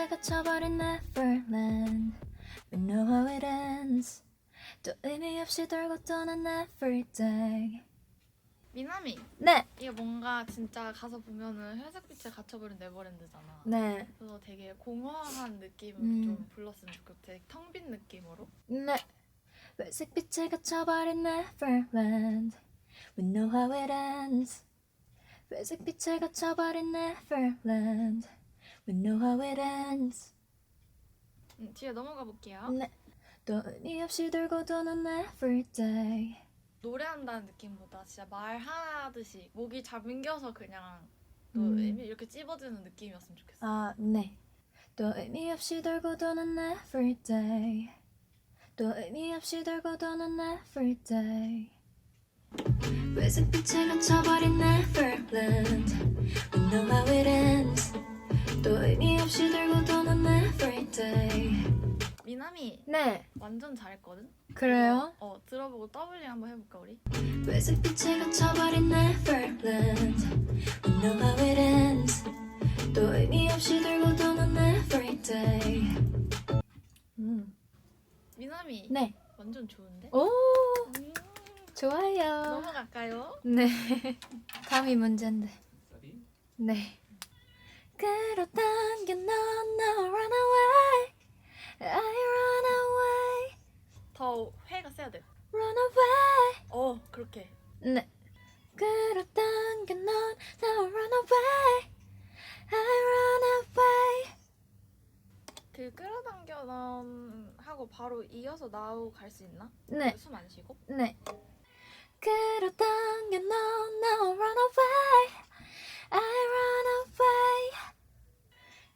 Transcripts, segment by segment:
빛에 갇혀버린 Neverland We know how it ends 또 의미 없이 돌고 도는 everyday. 미나미, 네! 이게 뭔가 진짜 가서 보면은 회색빛에 갇혀버린 네버랜드잖아. 네. 그래서 되게 공허한 느낌을 좀 불렀으면 좋겠고 되게 텅 빈 느낌으로. 네. 회색 빛에 갇혀버린 Neverland We know how it ends 회색 빛에 갇혀버린 Neverland We know how it ends. 뒤에 넘어가 볼게요. 네. 또 의미 없이 돌고 도는 everyday. 노래한다는 느낌보다 진짜 말하듯이 목이 잠겨서 그냥 또 이렇게 찝어지는 느낌이었으면 좋겠어. 아, 네. 또 의미 없이 돌고 도는 everyday. 또 의미 없이 돌고 도는 everyday. 회색 빛에 갇혀버린 Neverland We know how it ends 또 의미 없이 돌고 도는 everyday. 미나미, 네. 완전 잘했거든? 그래요? 들어보고 더블링 한번 해볼까 우리? 회색 빛에 갇혀버린 Neverland We know how it ends 또 의미 없이 돌고 도는 everyday. 미나미, 네. 완전 좋은데? 오, 좋아요. 넘어갈까요? 네. 다음이 문제인데. 네. 끌어당겨 넌 no run away I run away 더 회가 세야 돼. run away. 그렇게. 네. 끌어당겨 넌 no run away I run away. 그 끌어당겨 넌 하고 바로 이어서 나오고 갈 수 있나? 네. 숨 안 쉬고? 네. 끌어당겨 넌 no run away I run away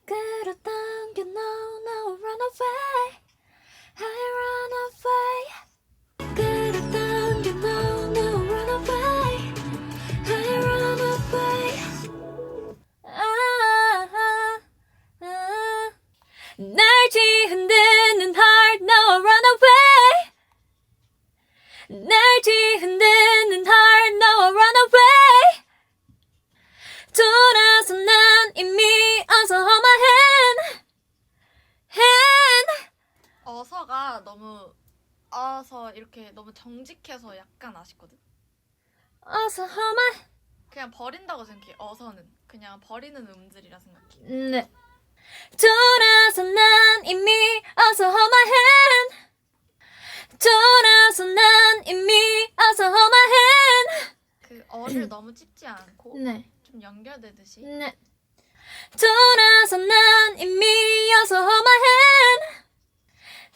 끌어당겨 no no run away I run away 끌어당겨 no no run away I run away. 날 뒤흔드는 heart no run away 날 뒤흔드는 heart no run away 돌아서 난 이미 어서 hold my hand. 어서가 너무 이렇게 너무 정직해서 약간 아쉽거든? 어서 hold my. 그냥 버린다고 생각해. 어서는 그냥 버리는 음질이라 생각해. 네. 돌아서 난 이미 어서 hold my hand 돌아서 난 이미 어서 hold my hand. 그 어를 너무 찝지 않고 네. 좀 연결되듯이. 네. 돌아서 난 이미 어서 hold my hand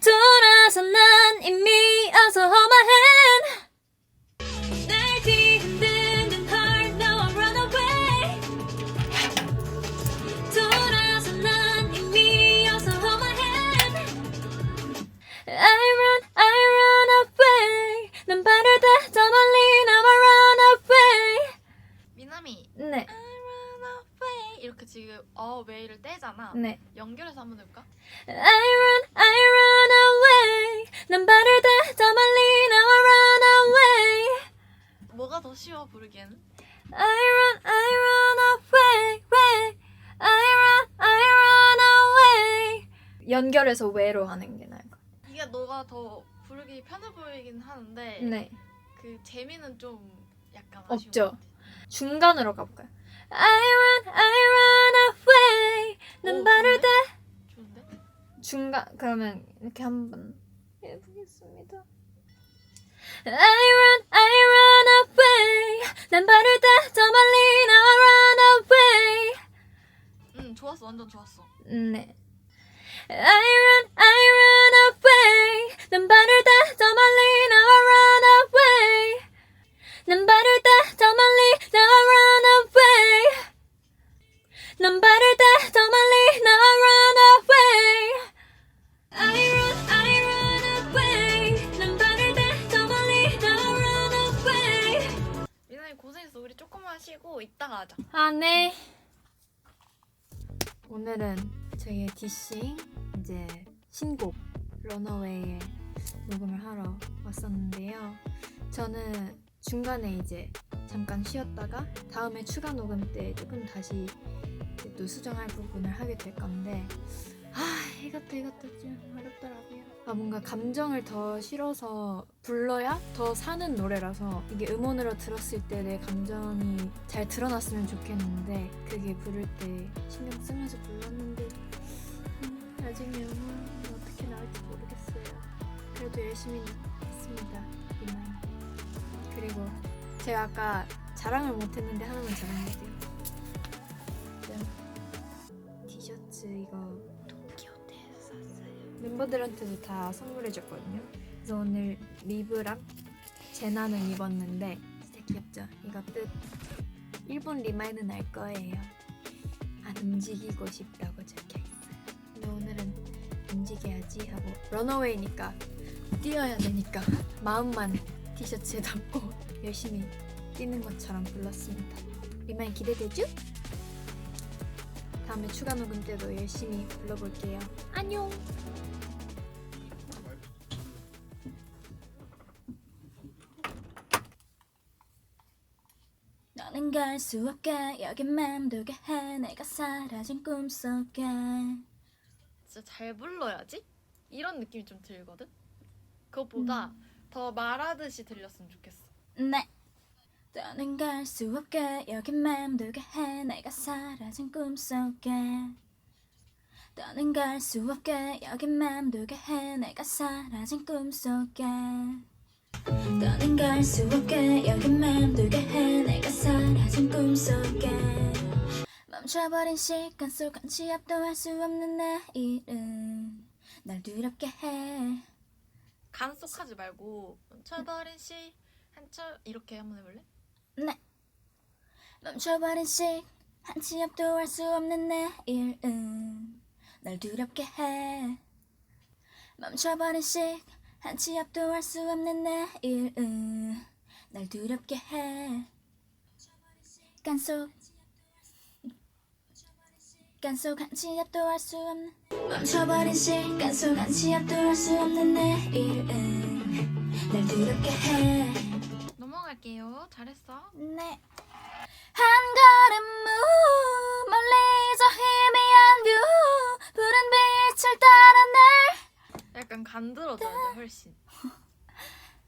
돌아서 난 이미 어서 hold my hand. 날 뒤흔드는 heart no run away 돌아서 난 이미 어서 hold my hand I run away 난 발을 떼 더 멀리 나와 run away. 미나미, 네. I run away 이렇게 지금 웨이를 떼잖아. 네. 연결해서 한번 해볼까? I run away 난 발을 떼 더 멀리 나와 run away 뭐가 더 쉬워 부르기에는? I run away way I run away. 연결해서 왜로 하는 게 나을 것 같아요. 이게 너가 더 부르기 편해 보이긴 하는데 네. 그 재미는 좀 약간 아쉬운 없죠. 것 같아. 중간으로 가볼까요? I run away 난 오, 발을 떼. 좋은데? 중간 그러면 이렇게 한번 해보겠습니다. I run away 난 발을 떼 더 멀리 나와 run away. 좋았어. 완전 좋았어. 네. I run away 난 발을 떼 더 멀리 나와 run away 난 발을 떼 더 멀리 나와 run away 난 발을 떼 더 멀리 나와 run away. I run away 난 발을 떼 더 멀리 나와 run away. 미나이 고생했어. 우리 조금만 쉬고 이따가 하자. 아, 네. 오늘은 저희 DC 이제 신곡 런어웨이에 녹음을 하러 왔었는데요. 저는 중간에 이제 잠깐 쉬었다가 다음에 추가 녹음 때 조금 다시 또 수정할 부분을 하게 될 건데 이것도 좀 어렵더라고요. 뭔가 감정을 더 실어서 불러야 더 사는 노래라서 이게 음원으로 들었을 때 내 감정이 잘 드러났으면 좋겠는데 그게 부를 때 신경 쓰면서 불렀는데 나중에 음원 어떻게 나올지 모르겠어요. 그래도 열심히 했습니다. 이만. 그리고 제가 아까 자랑을 못했는데 하나만 자랑할게요. 티셔츠 이거 도쿄호텔에서 샀어요. 멤버들한테도 다 선물해줬거든요. 그래서 오늘 리브랑 제나는 입었는데 진짜 귀엽죠? 이거 뜻 일본 리마이는 알 거예요. 안 움직이고 싶다고 적혀있어요. 근데 오늘은 움직여야지 하고 런어웨이니까 뛰어야 되니까 마음만 티셔츠에 담고 열심히 뛰는 것처럼 불렀습니다. 리마인 기대되죠? 다음에 추가 녹음 때도 열심히 불러볼게요. 안녕! 너는 갈 수 없게 여기 맴돌게 해 내가 사라진 꿈속에. 진짜 잘 불러야지? 이런 느낌이 좀 들거든? 그것보다 더 말하듯이 들렸으면 좋겠어. 네. 너는 갈 수 없게 여기 맴돌게 해 내가 사라진 꿈속에. 너는 갈 수 없게 여기 맴돌게 해 내가 사라진 꿈속에. 너는 갈 수 없게 여기 맴돌게 해 내가 사라진 꿈속에. 멈춰버린 시간 속 한 치 앞도 할 수 없는 내일은 날 두렵게 해. 간속하지 말고 멈춰버린 시 한철 이렇게 한번 해볼래? 네. 멈춰버린 시 한 치 앞도 할 수 없는 내일은 날 두렵게 해. 멈춰버린 시 한 치 앞도 할 수 없는 내일은 날 두렵게 해. 깐속 한 치 앞도 할 수 없는 멈춰버린 시간 속 한 치 앞도 할 수 없는 내일은 날 두렵게 해. 넘어갈게요. 잘했어. 네. 한 걸음 무 멀리 저 희미한 뷰 푸른 빛을 따라 날. 약간 간드러져야 돼 훨씬.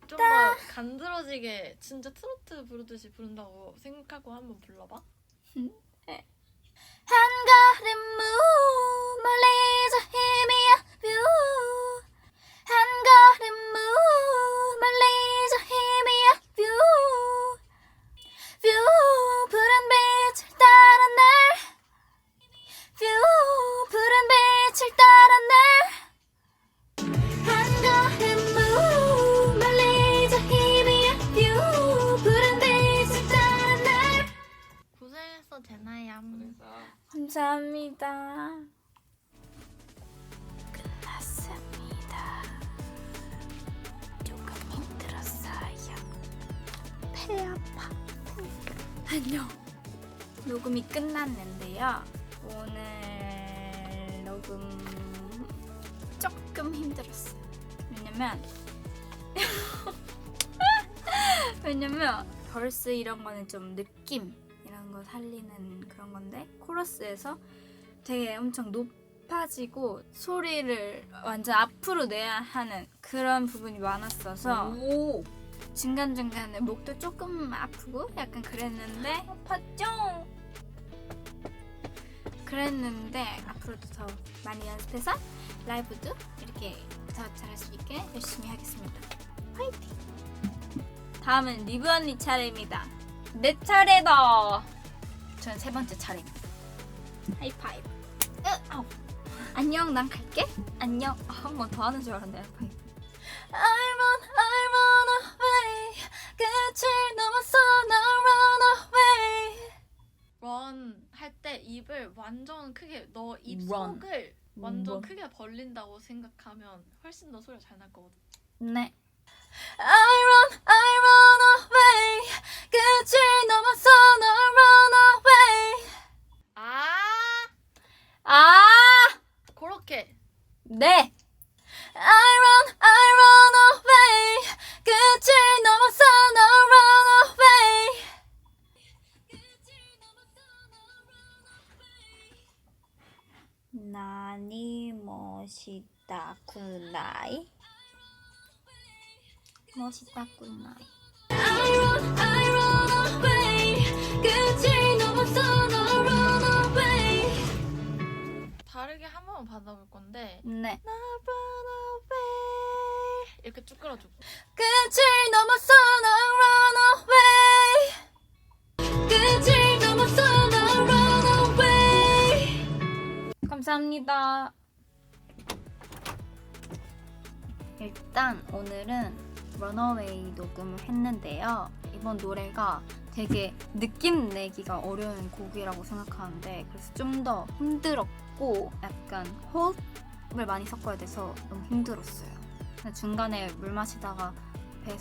좀 더 간드러지게 진짜 트로트 부르듯이 부른다고 생각하고 한번 불러봐. 한 걸음 무 멀리 저 희미한 뷰 한 걸음 무 멀리 저 희미한 뷰 푸른 빛을 따라 날 푸른 빛을 따라 날 한 걸음 무 멀리 저 희미한 뷰 푸른 빛을 따라 날. 고생했어 제나야. 감사합니다. 끝났습니다. 조금 힘들었어요. 배 아파. 안녕. 녹음이 끝났는데요. 오늘 녹음 조금 힘들었어요. 왜냐면 벌스 이런 거는 좀 느낌 이런 거 살리는 그런 건데 코러스에서 되게 엄청 높아지고 소리를 완전 앞으로 내야 하는 그런 부분이 많았어서 중간중간에 목도 조금 아프고 약간 그랬는데 아팠죠? 그랬는데 앞으로도 더 많이 연습해서 라이브도 이렇게 더 잘할 수 있게 열심히 하겠습니다. 화이팅! 다음은 리브 언니 차례입니다. 내 차례다. 저는 세 번째 차례입니다. 하이파이브. 안녕, 난 갈게. 안녕. 한 번 더 하는 줄 알았네. 하이파이브. I run away. 끝을 넘어서 나 run away. 런 할 때 입을 완전 크게 너 Run. 입속을 완전 Run. 크게 벌린다고 생각하면 훨씬 더 소리가 잘 날 거거든. 네. I run away. 끝을 넘어서 나 run away. 그렇게. 네. I run away. 끝을 넘어서 나 run away. 나니 멋있다 굿나잇. 멋있다 굿나잇. I run away. 끝을 넘어서 너 run away. 다르게 한 번만 받아볼 건데 네. 나 run away 이렇게 쭉 끌어줘. 끝을 넘어서 너 run away. 끝을 넘어서 너 run away. 감사합니다. 일단 오늘은 런어웨이 녹음을 했는데요. 이번 노래가 되게 느낌 내기가 어려운 곡이라고 생각하는데 그래서 좀 더 힘들었고 약간 호흡을 많이 섞어야 돼서 너무 힘들었어요. 근데 중간에 물 마시다가 배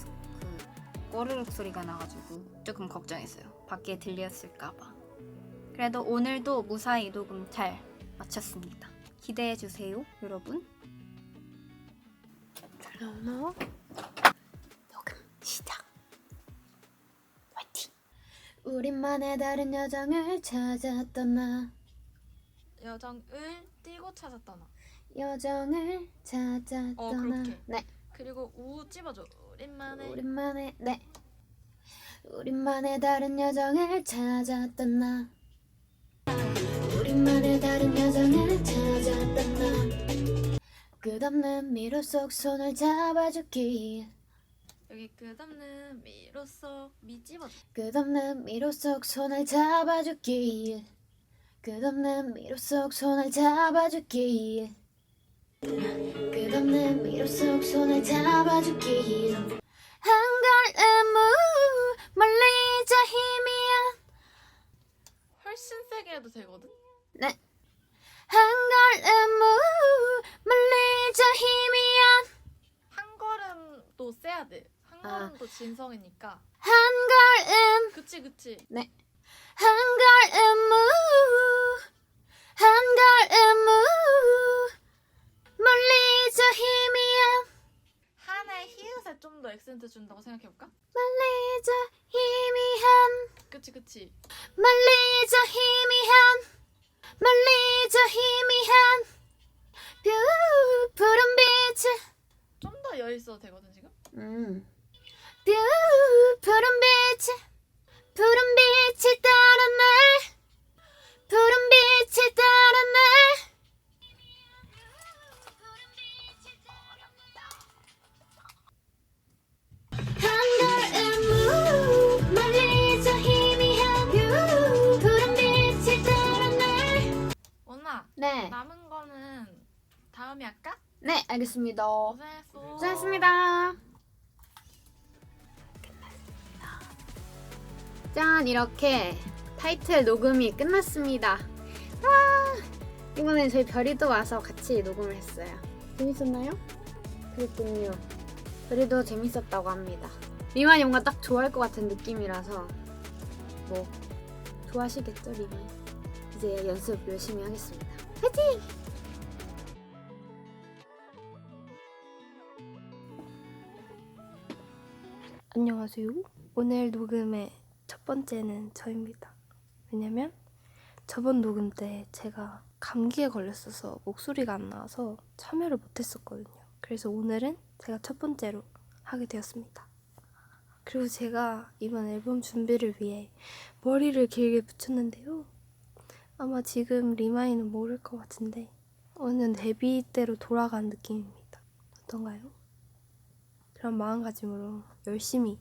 꼬르륵 소리가 나가지고 조금 걱정했어요. 밖에 들렸을까봐. 그래도 오늘도 무사히 녹음 잘 마쳤습니다. 기대해주세요, 여러분. 런어 녹음 시작. 화이팅. 우리만의 다른 여정을 찾았던 나. 여정을 띄고 찾았다 나. 여정을 찾았던 나. 그렇게. 네. 그리고 우 찝어줘. 우리만의 네. 우리만의 다른 여정을 찾았던 나. 우리만의 다른 여정을 찾았던 나. 끝없는 미로 속 손을 잡아주길. 여기 끝없는 미로 속 미 찝어줘. 끝없는 미로 속 손을 잡아주길. 끝없는 미로 속 손을 잡아주길. 끝없는 미로 속 손을 잡아주길. 한 걸음 멀리 저 희미한. 훨씬 세게 해도 되거든. 네. 한 걸음 멀리 저 희미한. 한 걸음도 세야 돼. 한 걸음도 진성이니까. 한 걸음. 그치. 네. 한 걸음 한 걸음 멀리 저 희미한. 한에 히읗에 좀 더 액센트 준다고 생각해볼까? 멀리 저 희미한. 그치. 멀리 저 희미한. 멀리 저 희미한. 푸른 빛을. 좀 더 여 있어도 되거든 지금. 푸른 빛을. 푸른 빛을 따라 날. 푸른 빛을 따라 날. 한 걸음 멀리 저 희미한. 푸른 빛을 따라 날. 원아. 네. 남은 거는 다음에 할까? 네, 알겠습니다. 고생했어. 고생했습니다. 짠, 이렇게 타이틀 녹음이 끝났습니다. 와, 이번엔 저희 별이도 와서 같이 녹음을 했어요. 재밌었나요? 그랬군요. 별이도 재밌었다고 합니다. 리만이 뭔가 딱 좋아할 것 같은 느낌이라서 뭐 좋아하시겠죠, 리만? 이제 연습 열심히 하겠습니다. 화이팅! 안녕하세요. 오늘 녹음의 첫 번째는 저입니다. 왜냐면 저번 녹음 때 제가 감기에 걸렸어서 목소리가 안 나와서 참여를 못했었거든요. 그래서 오늘은 제가 첫 번째로 하게 되었습니다. 그리고 제가 이번 앨범 준비를 위해 머리를 길게 붙였는데요. 아마 지금 리마이는 모를 것 같은데 오늘 데뷔 때로 돌아간 느낌입니다. 어떤가요? 그런 마음가짐으로 열심히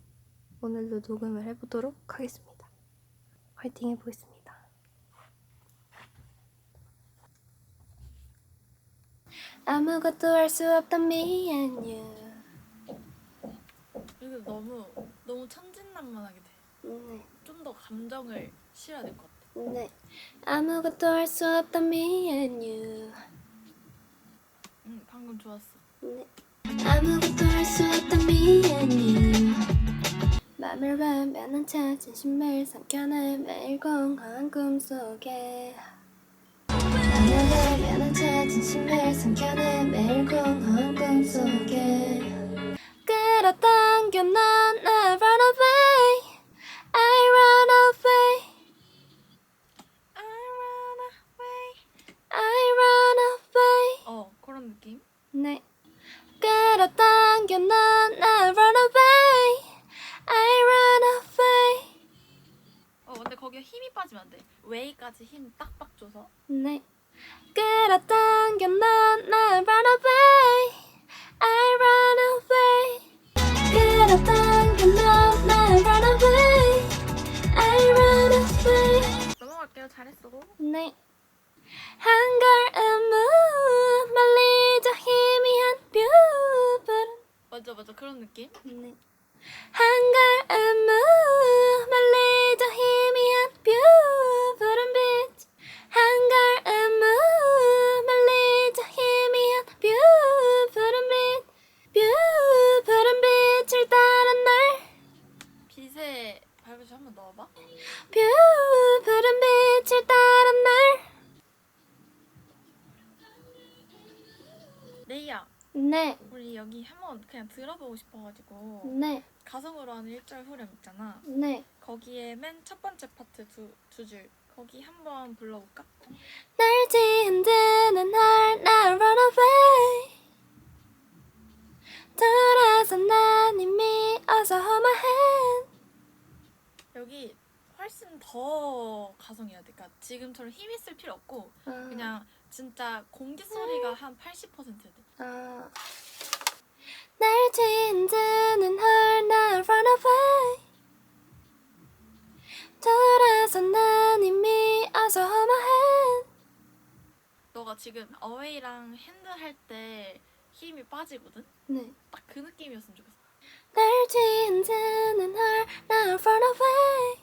오늘도 녹음을 해보도록 하겠습니다. 화이팅 해보겠습니다. 아무것도 할 수 없던 me and you. 그리고 너무 천진난만하게 돼. 네. 좀 더 감정을 실어야 될 것 같아. 네. 아무것도 할 수 없던 me and you. 방금 좋았어. 네. 아무것도 할 수 없던 me and you. 맘을 외면한 채 진심을 삼켜내 매일 공허한 꿈속에. 맘을 외면한 채 진심을 삼켜내 매일 공허한 꿈속에. 끌어당겨 난 I run away. I run away. I run away. I run 네. 끌어당겨 넌 I run away I run away. 근데 거기에 힘이 빠지면 안 돼. 웨이까지 힘 빡빡 줘서. 네. 끌어당겨 넌 I run away I run away. 끌어당겨 넌 I run away I run away. 넘어갈게요. 잘했어. 네. 한 걸음 멀리 저 희미한 뷰. 맞아 그런 느낌. 네. 한 걸음 멀리 저 희미한 뷰 푸른 빛. 한 걸음 멀리 저 희미한 뷰 푸른 빛. 뷰 푸른 빛을 따라 날. 빛에 발버둥 한번 넣어봐. 뷰 푸른 빛을 따라 날. 레이야, 네. 우리 여기 한번 그냥 들어보고 싶어가지고 네. 가성으로 하는 1절 후렴 있잖아. 네. 거기에 맨 첫 번째 파트 두 줄. 거기 한번 불러볼까? 날 뒤흔드는 날 run away. 돌아서 난 이미 어서 hold my hand. 여기 훨씬 더 가성해야 돼. 그러니까 지금처럼 힘이 쓸 필요 없고 그냥 진짜 공기 소리가 한 80%야 돼. 날 뒤흔드는 날 run away. 돌아서 난 이미 어서 hold my hand. 너가 지금 어웨이랑 핸드 할 때 힘이 빠지거든? 네. 딱 그 느낌이었으면 좋겠어. 날 뒤흔드는 날 run away.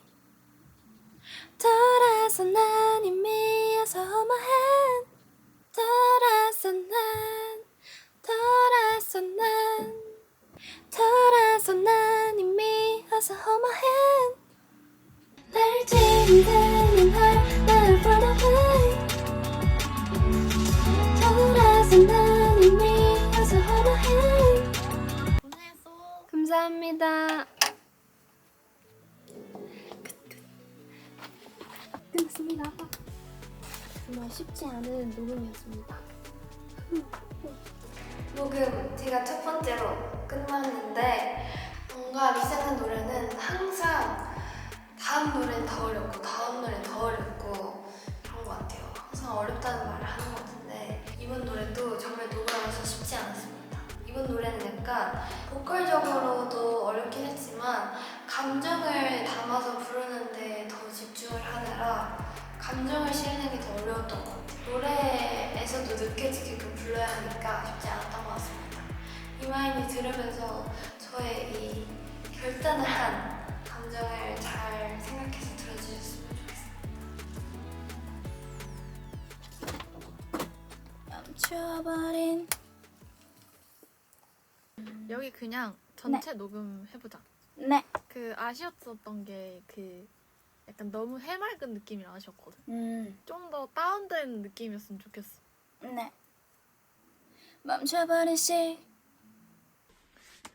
돌아서 난 이미 어서 hold my hand. 돌아서 난 이미 어서 hold my hand. 날 뒤흔드는 날 run away. 돌아서 난 이미 어서 hold my hand. 고생했어. 감사합니다. 끝났습니다. 정말 쉽지 않은 녹음이었습니다. 녹음 제가 첫 번째로 끝났는데 뭔가 리셋한 노래는 항상 다음 노래는 더 어렵고 다음 노래는 더 어렵고 그런 것 같아요. 항상 어렵다는 말을 하는 것 같은데 이번 노래도 정말 녹음하면서 쉽지 않았습니다. 이번 노래는 약간 보컬적으로도 어렵긴 했지만 감정을 담아서 부르는데 더 집중을 하느라 감정을 실는 게 더 어려웠던 것 같아요. 노래에서도 느껴지게끔 불러야 하니까 쉽지 않았던 것 같습니다. 이마인이 들으면서 저의 이 결단한 감정을 잘 생각해서 들어주셨으면 좋겠습니다. 멈춰버린 여기 그냥 전체 녹음해보자. 네. 그 아쉬웠었던 게 그 약간 너무 해맑은 느낌이라 아쉬웠거든. 좀 더 다운된 느낌이었으면 좋겠어. 네. 멈춰버린 시.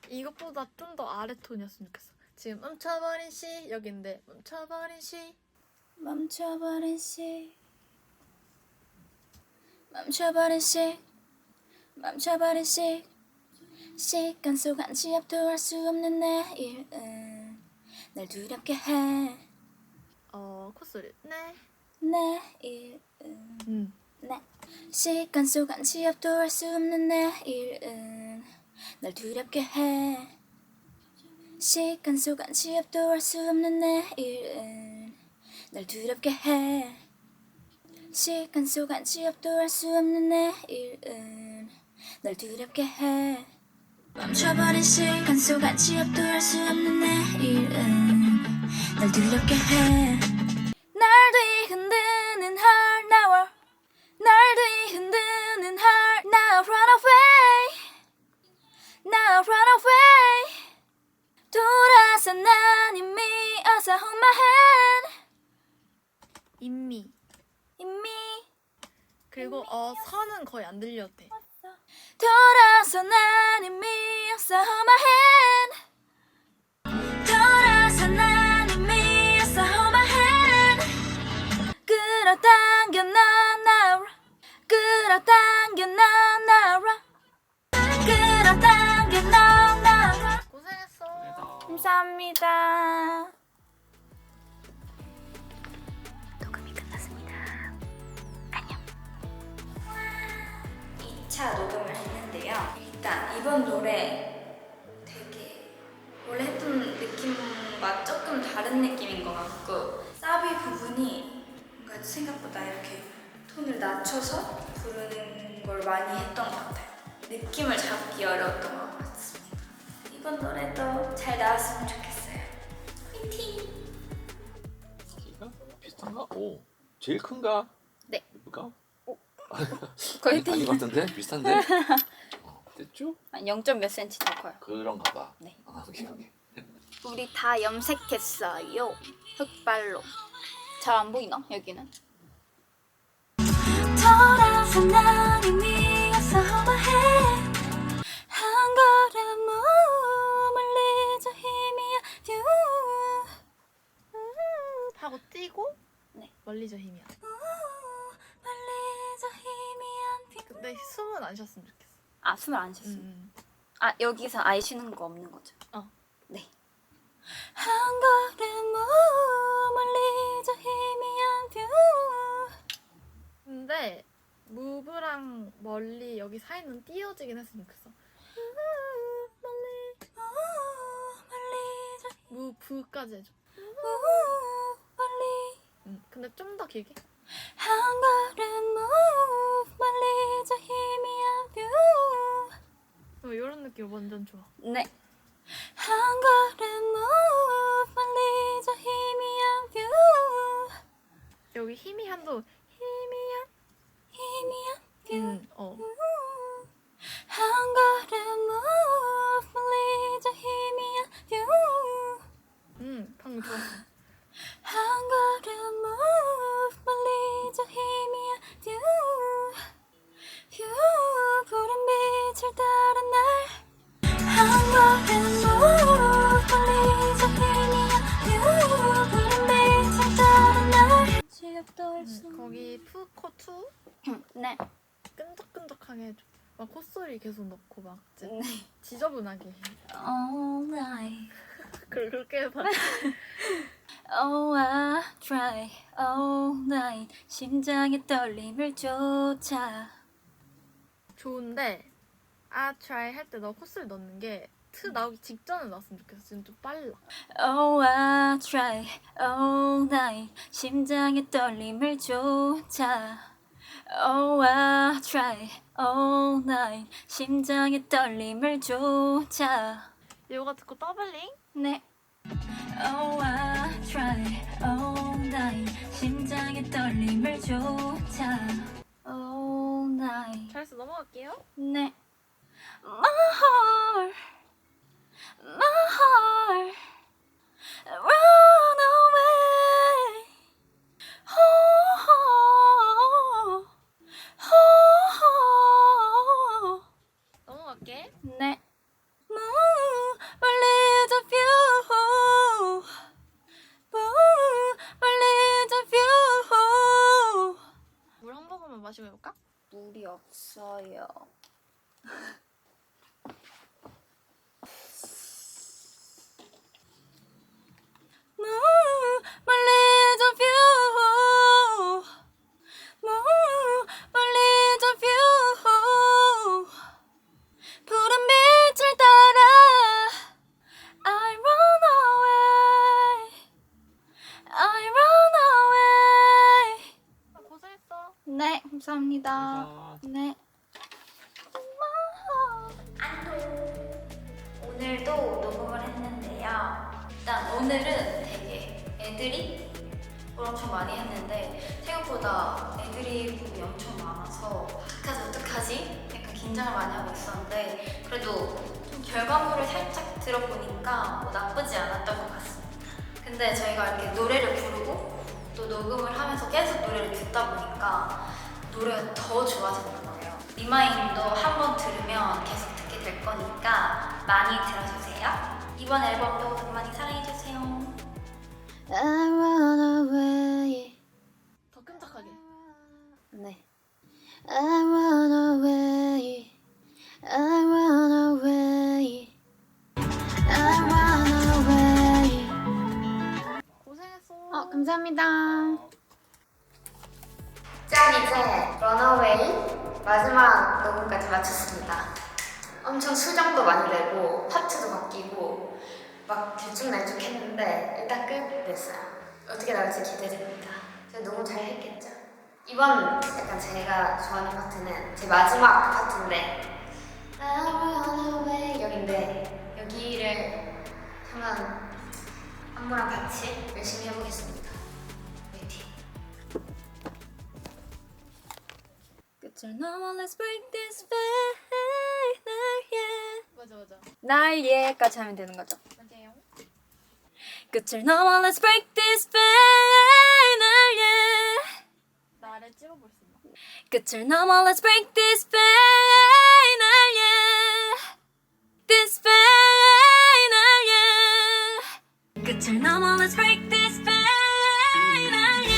이것보다 좀 더 아래 톤이었으면 좋겠어. 지금 멈춰버린 시 여기인데 멈춰버린 시. 멈춰버린 시. 멈춰버린 시. 멈춰버린 시. 시간 속 한 치 앞도 할 수 없는 내일은 날 두렵게 해. 콧소리. 네. 내일은 네. 시간 속 한 치 앞도 할 수 없는 내일은 날 두렵게 해. 시간 속 한 치 앞도 할 수 없는 내일은 날 두렵게 해. 시간 속 한 치 앞도 할 수 없는 내일은 날 두렵게 해. 멈춰버린 시간 속 한 치 앞도 할 수 없는 내일은 날 두렵게 해. 날 뒤흔드는 heart now. 날 뒤흔드는 heart now run away. Now run away. 돌아서 난 이미 어서 hold my hand. 인미. 이미 그리고 선은 거의 안 들려도 돼. 돌아서 난 이미 어서 hold my hand. 돌아서 난 이미 어서 hold my hand. 끌어당겨 난 now. 끌어당겨 난 now. 감사합니다. 녹음이 끝났습니다. 안녕. 2차 녹음을 했는데요. 일단 이번 노래 되게 원래 했던 느낌과 조금 다른 느낌인 것 같고 사비 부분이 뭔가 생각보다 이렇게 톤을 낮춰서 부르는 걸 많이 했던 것 같아요. 느낌을 잡기 어려웠던 것 같습니다. 이번 노래도 잘 나왔으면 좋겠어요. 화이팅! 키가 비슷한가? 오, 제일 큰가? 네. 예쁠까? 거의 아닌 것 같은데? 비슷한데? 됐죠? 0. 몇 cm 더 커요. 그런가 봐. 네. 오케이. 우리 다 염색했어요. 흑발로. 잘 안 보이나? 여기는? 돌아서 난 이미 어서와해 한 걸음 멀리져 희미한 하고 뛰고 네. 멀리 저 힘이야. 멀리져 희미한 근데 숨은 안 쉬었으면 좋겠어. 아, 숨을 안 쉬었어요. 음. 아, 여기서 아예 쉬는 거 없는 거죠? 어. 네. 한 걸음 멀리져 희미한 뷰. 근데 무브랑 멀리 여기 사이는 띄어지긴 했으면 좋겠어. 무브까지 해줘. 근데 좀 더 길게. 한 걸음 멀리져 희미한 뷰. 이런 느낌 완전 좋아. 네. 한 걸음 멀리져 희미한 뷰. 여기 희미한도 희미한. 희미한 어. 한 걸음 멀리져 희미한 뷰. 방금 좋았어. 한 걸음 멀리져 희미한 뷰. 뷰 푸른 빛을 따라 날. 한 걸음 멀리져 희미한 뷰. 푸른 빛을 따라 날. 지겹도 할수 거기 푸코 2 네. 끈적끈적하게 해줘. 막 콧소리 계속 넣고 막 네. 지저분하게 해. All night. 그렇게 해봐. Oh, I try all night. 심장의 떨림을 쫓아. 좋은데 try 할 때 너 콧소리 넣는 게 나오기 직전에 넣었으면 좋겠어. 지금 좀 빨라. Oh, I try all night. 심장의 떨림을 쫓아. Oh, I try all night. 심장의 떨림을 쫓아. 이거 듣고 더블링? 네. Oh, I try all night. 심장의 떨림을 쫓아. All night. 잘해서 넘어갈게요. 네. My heart, run away. Oh, 넘어갈게. 네. Move a little view. Move a little view. 물 한 모금만 마시고 해볼까? 물이 없어요. Move a little view. Move a little view. 푸른 빛을 따라 I run away. I run away. 고생했어. 네, 감사합니다. 감사합니다. 네. 오늘도 녹음을 했는데요. 일단 오늘은 되게 애드립 엄청 많이 했는데 생각보다 애드립이 엄청 많아서 어떡하지? 약간 긴장을 많이 하고 있었는데 그래도 좀 결과물을 살짝 들어보니까 뭐 나쁘지 않았던 것 같습니다. 근데 저희가 이렇게 노래를 부르고 또 녹음을 하면서 계속 노래를 듣다 보니까 노래가 더 좋아지는 거예요. 리마인도 한번 들으면 계속 듣게 될 거니까 많이 들어주세요. 이번 앨범도 많이 사랑해주세요. I run away. 더 끈적하게. 네. I run away. I run away. I run away. 감사합니다. 짠, 이제 런어웨이 마지막 녹음까지 마쳤습니다. 엄청 수정도 많이 되고 파트도 바뀌고 막 들쭉날쭉했는데 일단 끝냈어요. 어떻게 나올지 기대됩니다. 제가 너무 잘 했겠죠? 이번 약간 제가 좋아하는 파트는 제 마지막 파트인데 I run away 여긴데 여기를 한번 안무랑 같이 열심히 해보겠습니다. 화이팅! 끝을 넘어 let's break this fate 맞아 맞아. 날 예까지 하면 되는 거죠. 맞아요. 끝을 넘어 let's break this fate 날 예. 나를 찍어볼 수 있나? 끝을 넘어 let's break this fate 날 예. This fate 날 예. 끝을 넘어 let's break this fate 날 예.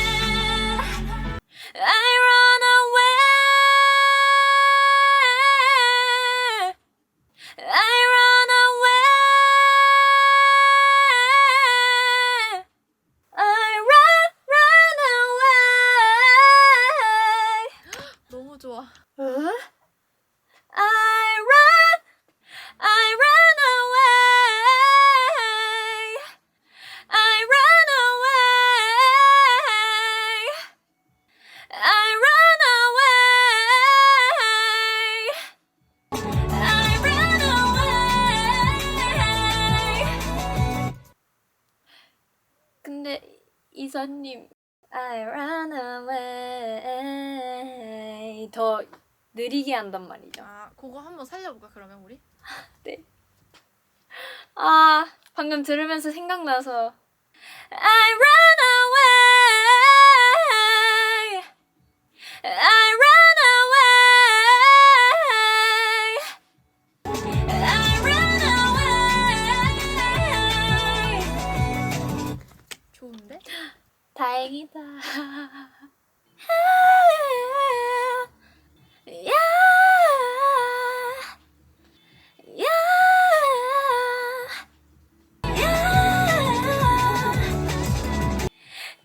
I run away I run away I run away 너무 좋아. I run away I run away I run away I run away 근데 이사님 I run away 더 느리게 한단 말이죠. 아 그거 한번 살려볼까 그러면 우리? 네. 아 방금 들으면서 생각나서 I run away I run away I run away 좋은데? 다행이다.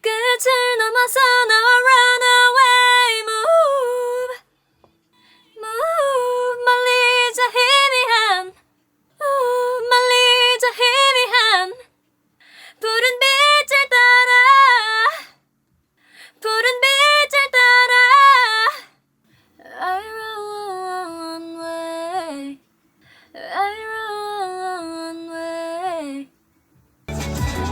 끝을 넘어서 나와 run away move move 멀리 저 희미한 멀리 저 희미한 푸른 빛을 따라 푸른 빛을 따라 I run away I run away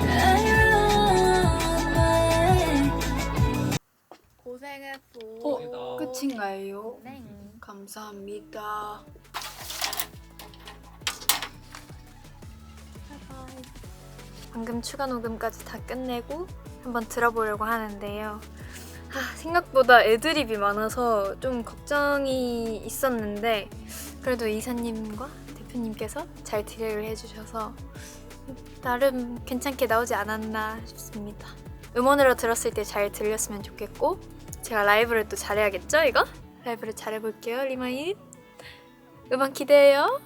I run away 고생했어. 끝인가요? 네. 감사합니다. 방금 추가 녹음까지 다 끝내고 한번 들어보려고 하는데요. 생각보다 애드립이 많아서 좀 걱정이 있었는데 그래도 이사님과 대표님께서 잘 디렉을 해주셔서 나름 괜찮게 나오지 않았나 싶습니다. 음원으로 들었을 때 잘 들렸으면 좋겠고 제가 라이브를 또 잘해야겠죠 이거? 라이브를 잘해볼게요 리마인. 음원 기대해요.